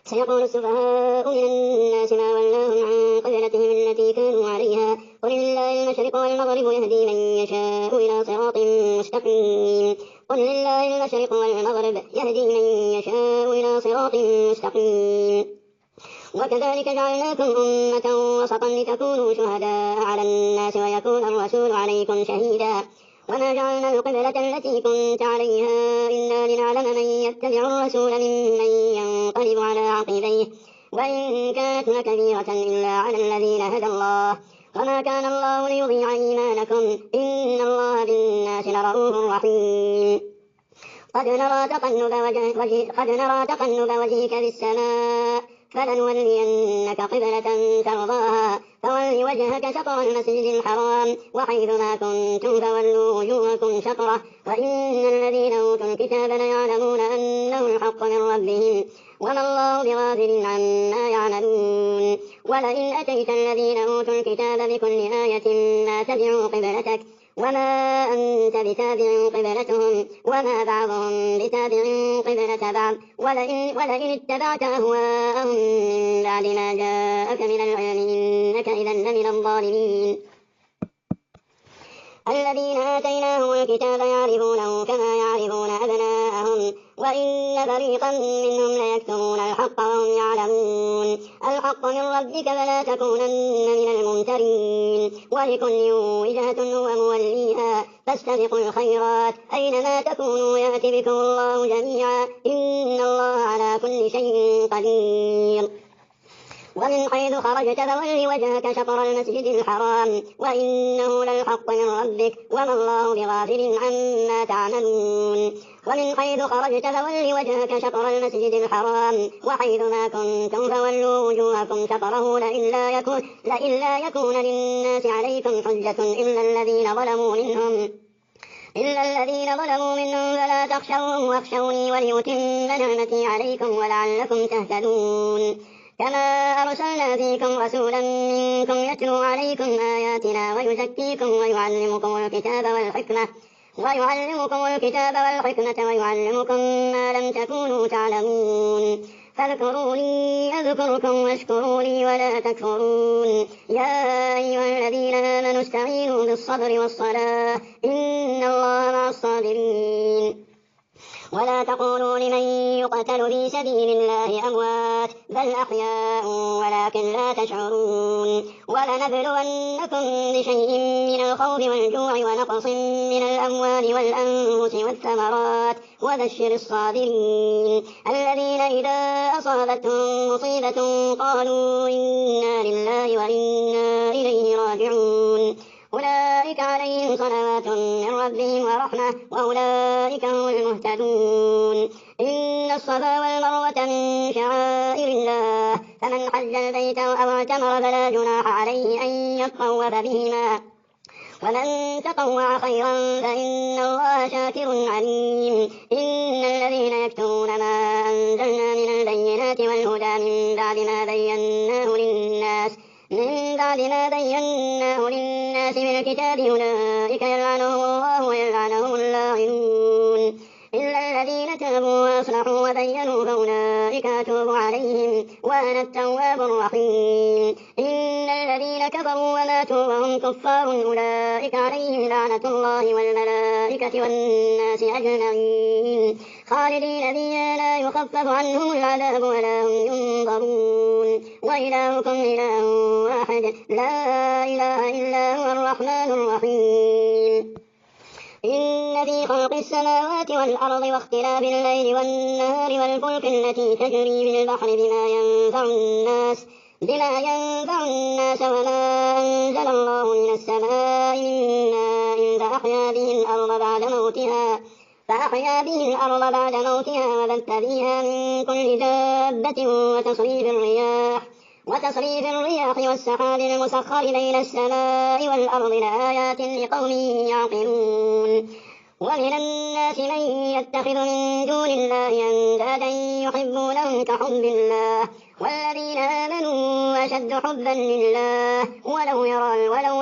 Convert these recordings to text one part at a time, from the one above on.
سيقول السفهاء من الناس ما ولاهم عن قبلتهم التي كانوا عليها قل لله المشرق والمغرب يهدي من يشاء إلى صراط مستقيم قل لله المشرق والمغرب يهدي من يشاء إلى صراط مستقيم وكذلك جعلناكم أمة وسطا لتكونوا شهداء على الناس ويكون الرسول عليكم شهيدا وما جعلنا القبلة التي كنت عليها إلا لنعلم من يتبع الرسول ممن ينقلب على عقبيه وإن كانت لكبيرة إلا على الذين هدى الله وما كان الله ليضيع إيمانكم إن الله بالناس لرؤوف رحيم قد نرى تقلب وجهك في السماء فلنولينك قبلة ترضاها فول وجهك شطر المسجد الحرام وحيث ما كنتم فولوا وجوهكم شطره وإن الذين أوتوا الكتاب ليعلمون أنه الحق من ربهم وما الله بغافل عما يعملون ولئن أتيت الذين أوتوا الكتاب بكل آية ما تبعوا قبلتك وما أنت بتابع قبلتهم وما بعضهم بتابع قبلة بعض ولئن اتبعت أهواءهم من بعد ما جاءك من العلم إنك إذا لمن الظالمين الذين آتيناهم الكتاب يعرفونه كما يعرفون أبناءهم وإن فريقا منهم ليكتمون الحق وهم يعلمون الحق من ربك فلا تكونن من الممترين ولكل وجهة هو موليها فاستبقوا الخيرات أينما تكونوا يأت بكم الله جميعا إن الله على كل شيء قدير ومن حيث خرجت فول وجهك شطر المسجد الحرام وإنه للحق من ربك وما الله بغافل عما تعملون ومن حيث خرجت فول وجهك شطر المسجد الحرام وحيث ما كنتم فولوا وجوهكم شطره لئلا يكون للناس عليكم حجة إلا الذين ظلموا منهم فلا تخشوهم واخشوني وليتم نعمتي عليكم ولعلكم تهتدون كما أرسلنا فيكم رسولا منكم يتلو عليكم آياتنا ويزكيكم ويعلمكم الكتاب والحكمة ويعلمكم ما لم تكونوا تعلمون فاذكروني أذكركم واشكروا لي ولا تكفرون يا أيها الذين آمنوا استعينوا بالصبر والصلاة إن الله مع الصابرين ولا تقولوا لمن يقتل في سبيل الله أموات بل أحياء ولكن لا تشعرون ولنبلونكم بشيء من الخوف والجوع ونقص من الأموال والأنفس والثمرات وبشر الصابرين الذين إذا أصابتهم مصيبة قالوا إنا لله وإنا إليه راجعون أولئك عليهم صلوات من ربهم ورحمة وأولئك هم المهتدون إن الصفا والمروة من شعائر الله فمن حج البيت أو اعتمر فلا جناح عليه أن يطوف بهما ومن تطوع خيرا فإن الله شاكر عليم إن الذين يكتمون ما أنزلنا من البينات والهدى من بعد ما بيناه للناس بالكتاب أولئك يلعنهم الله ويلعنهم اللاعنون إلا الذين تابوا وأصلحوا وبينوا فأولئك أتوب عليهم وأنا التواب الرحيم إن الذين كفروا وماتوا وهم كفار أولئك عليهم لعنة الله والملائكة والناس أجمعين خالدين فيها لا يخفف عنهم العذاب ولا هم ينظرون وإلهكم إله واحد لا إله إلا هو الرحمن الرحيم إن في خلق السماوات والأرض واختلاف الليل والنهار والفلك التي تجري بالبحر بما ينفع الناس وما أنزل الله من السماء من ماء فأحيا به الأرض بعد موتها وبث فيها من كل دابة وتصريف الرياح والسحاب المسخر بين السماء والأرض لآيات لقوم يعقلون ومن الناس من يتخذ من دون الله أندادا يحبونهم كحب الله والذين آمنوا أشد حبا لله ولو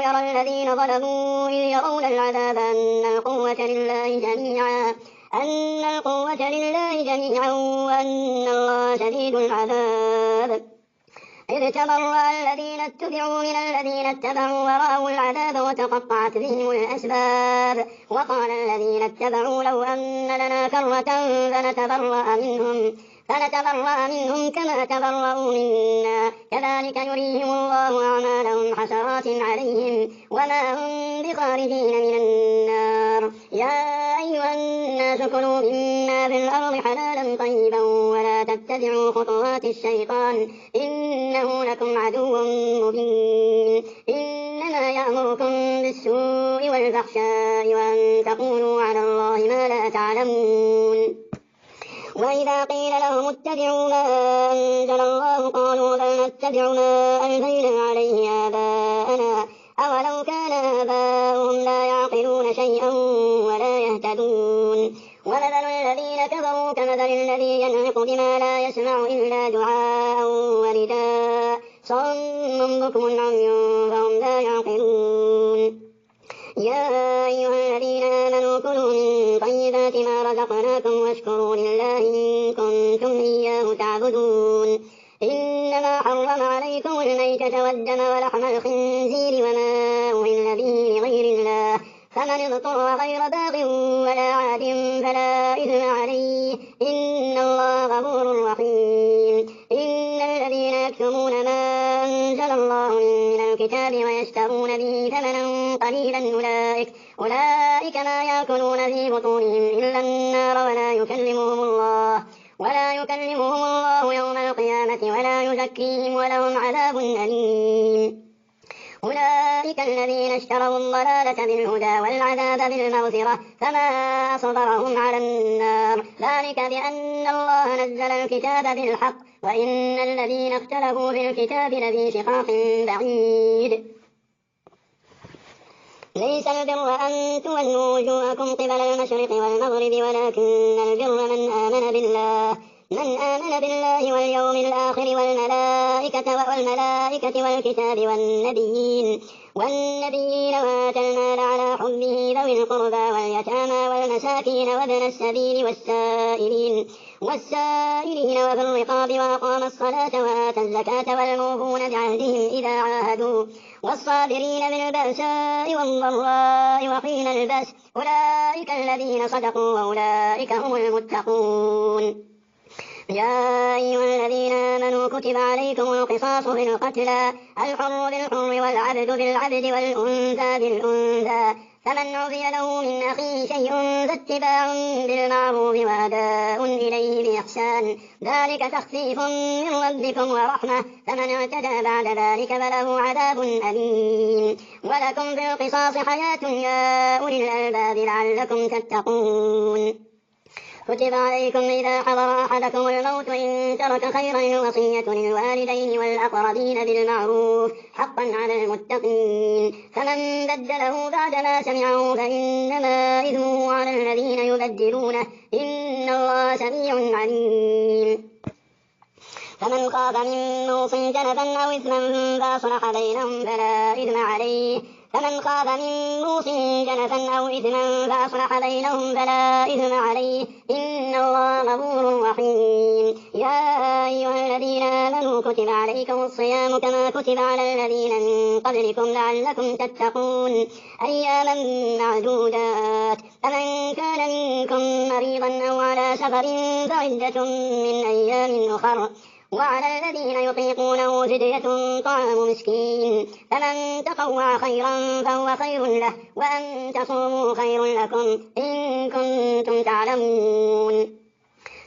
يرى الذين ظلموا إذ يرون العذاب أن القوة لله جميعا أن القوة لله جميعا وأن الله شديد العذاب. إذ تبرأ الذين اتبعوا من الذين اتبعوا ورأوا العذاب وتقطعت بهم الأسباب. وقال الذين اتبعوا لو أن لنا كرة فنتبرأ منهم كما تبرأوا منا كذلك يريهم الله أعمالهم حسرات عليهم وما هم بخارجين من النار. يا أيها الناس كلوا مما في الأرض حلالا طيبا ولا تتبعوا خطوات الشيطان إنه لكم عدو مبين. إنما يأمركم بالسوء والفحشاء وأن تقولوا على الله ما لا تعلمون. وإذا قيل لهم اتبعوا ما أنزل الله قالوا بل نتبع ما ألفينا عليه آباءنا أولو كان آباؤهم لا يعقلون شيئا ولا يهتدون. ومثل الذين كفروا كمثل الذي ينعق بما لا يسمع إلا دعاء ونداء صم بكم عمي فهم لا يعقلون. يا أيها الذين آمنوا كلوا من طيبات ما رزقناكم واشكروا لله إن كنتم إياه تعبدون. إنما حرم عليكم الميتة والدم ولحم الخنزير وما أهل به لغير الله فمن اضطر غير باغ ولا عاد فلا إثم عليه إن الله غفور رحيم. إن الذين يكتمون ما أنزل الله من الكتاب ويشترون به ثمنا قليلا أولئك ما يأكلون في بطونهم إلا النار ولا يكلمهم الله يوم القيامة ولا يزكيهم ولهم عذاب أليم. أولئك الذين اشتروا الضلالة بالهدى والعذاب بالمغفرة فما أصبرهم على النار ذلك بأن الله نزل الكتاب بالحق وإن الذين اختلفوا في الكتاب لفي شقاق بعيد. ليس البر أن تولوا وجوهكم قبل المشرق والمغرب ولكن البر من آمن بالله واليوم الآخر والملائكة والكتاب والنبيين وآتى المال على حبه ذوي القربى واليتامى والمساكين وابن السبيل والسائلين وفي الرقاب وأقام الصلاة وآتى الزكاة والموفون بعهدهم إذا عاهدوا والصابرين بالبأساء والضراء وحين البأس أولئك الذين صدقوا وأولئك هم المتقون. يا أيها الذين آمنوا كتب عليكم القصاص في القتلى الحر بالحر والعبد بالعبد والأنثى بالأنثى فمن عفي له من أخيه شيء فاتباع بالمعروف وأداء إليه بإحسان ذلك تخفيف من ربكم ورحمة فمن اعتدى بعد ذلك فله عذاب أليم. ولكم في القصاص حياة يا أولي الألباب لعلكم تتقون. كتب عليكم إذا حضر أحدكم الموت إن ترك خيرا الوصية للوالدين والأقربين بالمعروف حقا على المتقين فمن بدله بعدما سمعه فإنما إثمه على الذين يبدلونه إن الله سميع عليم. فمن خاف من موص جنفا أو إثما فأصلح بينهم فلا إثم عليه إن الله غفور رحيم. يا أيها الذين آمنوا كتب عليكم الصيام كما كتب على الذين من قبلكم لعلكم تتقون أياما معدودات فمن كان منكم مريضا أو على سفر فعدة من أيام أخر وعلى الذين يطيقونه فدية طعام مسكين فمن تطوع خيرا فهو خير له وأن تصوموا خير لكم إن كنتم تعلمون.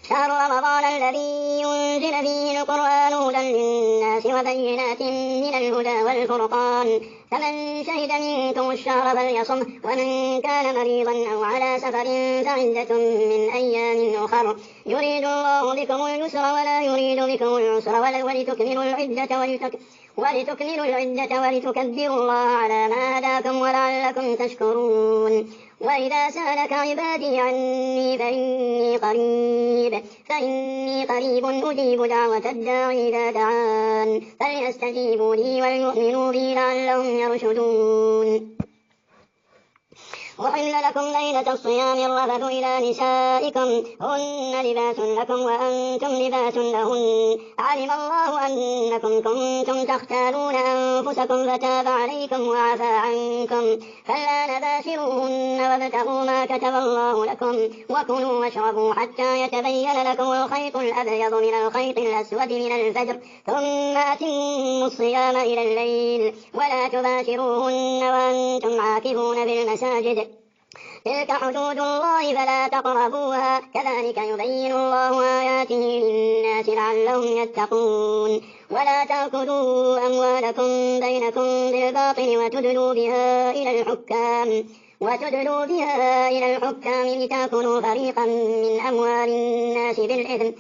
شهر رمضان الذي ينزل فيه القرآن هدى للناس وبينات من الهدى والفرقان فمن شهد منكم الشهر فليصمه ومن كان مريضا أو على سفر فعدة من أيام أخر يريد الله بكم اليسر ولا يريد بكم العسر ولتكملوا العدة ولتكبروا الله على ما هداكم ولعلكم تشكرون. وإذا سألك عبادي عني فإني قريب أجيب دعوة الداعي إذا دعان فليستجيبوا لي وليؤمنوا بي لعلهم يرشدون. أحل لكم ليلة الصيام الرفث إلى نسائكم هن لباس لكم وأنتم لباس لهن علم الله أنكم كنتم تختارون أنفسكم فتاب عليكم وعفى عنكم فالآن باشروهن وابتغوا ما كتب الله لكم وكلوا واشربوا حتى يتبين لكم الخيط الأبيض من الخيط الأسود من الفجر ثم أتموا الصيام إلى الليل ولا تباشروهن وأنتم عاكفون بالمساجد تلك حدود الله فلا تقربوها كذلك يبين الله آياته للناس لعلهم يتقون ولا تأكلوا أموالكم بينكم بالباطل وتدلوا بها إلى الحكام لتأكلوا فريقا من أموال الناس بالإثم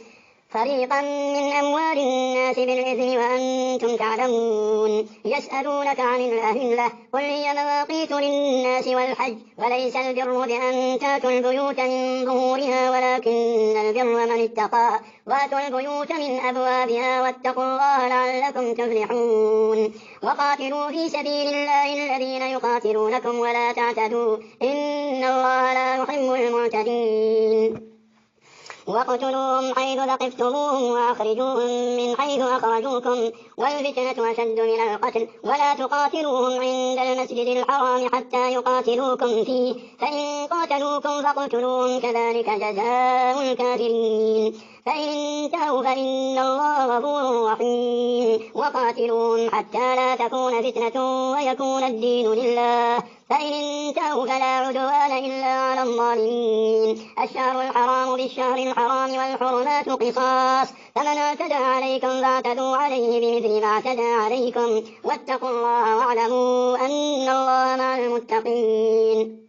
وأنتم تعلمون يسألونك عن الأهلة قل هي مواقيت للناس والحج وليس البر بأن تأتوا البيوت من ظهورها ولكن البر من اتقى وأتوا البيوت من أبوابها واتقوا الله لعلكم تفلحون وقاتلوا في سبيل الله الذين يقاتلونكم ولا تعتدوا إن الله لا يحب المعتدين واقتلوهم حيث ثقفتموهم وأخرجوهم من حيث أخرجوكم والفتنة أشد من القتل ولا تقاتلوهم عند المسجد الحرام حتى يقاتلوكم فيه فإن قاتلوكم فاقتلوهم كذلك جزاء الكافرين فإن انتهوا فإن الله غفور رحيم وقاتلوهم حتى لا تكون فتنة ويكون الدين لله فإن انتهوا فلا عدوان إلا على الظالمين الشهر الحرام بالشهر الحرام والحرمات قصاص فمن اعتدى عليكم فاعتدوا عليه بمثل ما اعتدى عليكم واتقوا الله واعلموا أن الله مع المتقين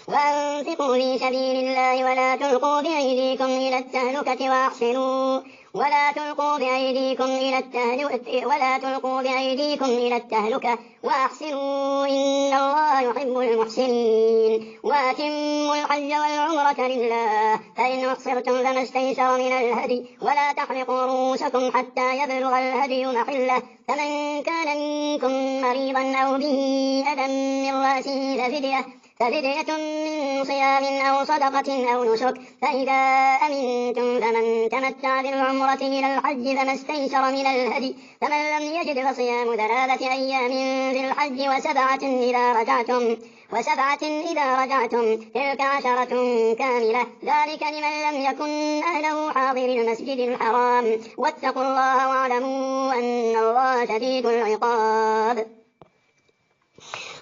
وأنفقوا في سبيل الله ولا تلقوا بأيديكم إلى التهلكة وأحسنوا إن الله يحب المحسنين وأتموا الحج والعمرة لله فإن أحصرتم فما استيسر من الهدي ولا تحلقوا رؤوسكم حتى يبلغ الهدي محله فمن كان منكم مريضا أو به أذى من رأسه ففدية من صيام أو صدقة أو نسك فإذا أمنتم فمن تمتع بالعمرة إلى الحج فما استيسر من الهدي فمن لم يجد فصيام 3 أيام في الحج وسبعة إذا رجعتم تلك 10 كاملة ذلك لمن لم يكن أهله حاضر المسجد الحرام واتقوا الله واعلموا أن الله شديد العقاب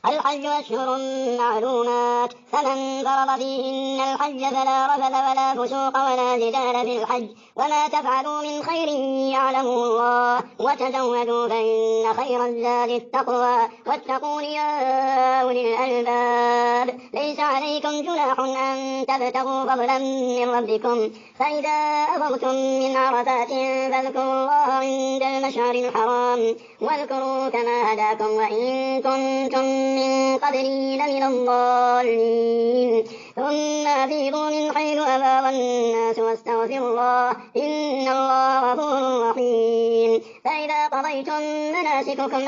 الحج أشهر معلومات فمن فرض فيهن الحج فلا رفث ولا فسوق ولا جدال في الحج وما تفعلوا من خير يعلمه الله وتزودوا فإن خير الزاد التقوى واتقون يا أولي الألباب ليس عليكم جناح أن تبتغوا فضلا من ربكم فإذا أفضتم من عرفات فاذكروا الله عند المشعر الحرام واذكروا كما هداكم وإن كنتم من قبله لمن الضالين ثم أفيضوا من حيث أفاض الناس واستغفروا الله إن الله غفور رحيم فإذا قضيتم مناسككم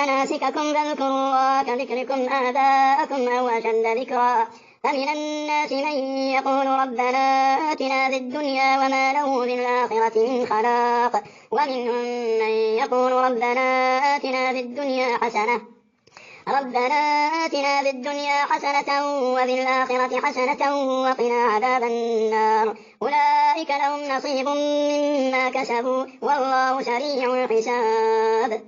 فاذكروا الله كذكركم آباءكم أو أشد ذكرا فمن الناس من يقول ربنا آتنا في الدنيا وما له في الآخرة من خلاق ومنهم من يقول ربنا آتنا في الدنيا حسنة وفي الآخرة حسنة وقنا عذاب النار أولئك لهم نصيب مما كسبوا والله سريع الحساب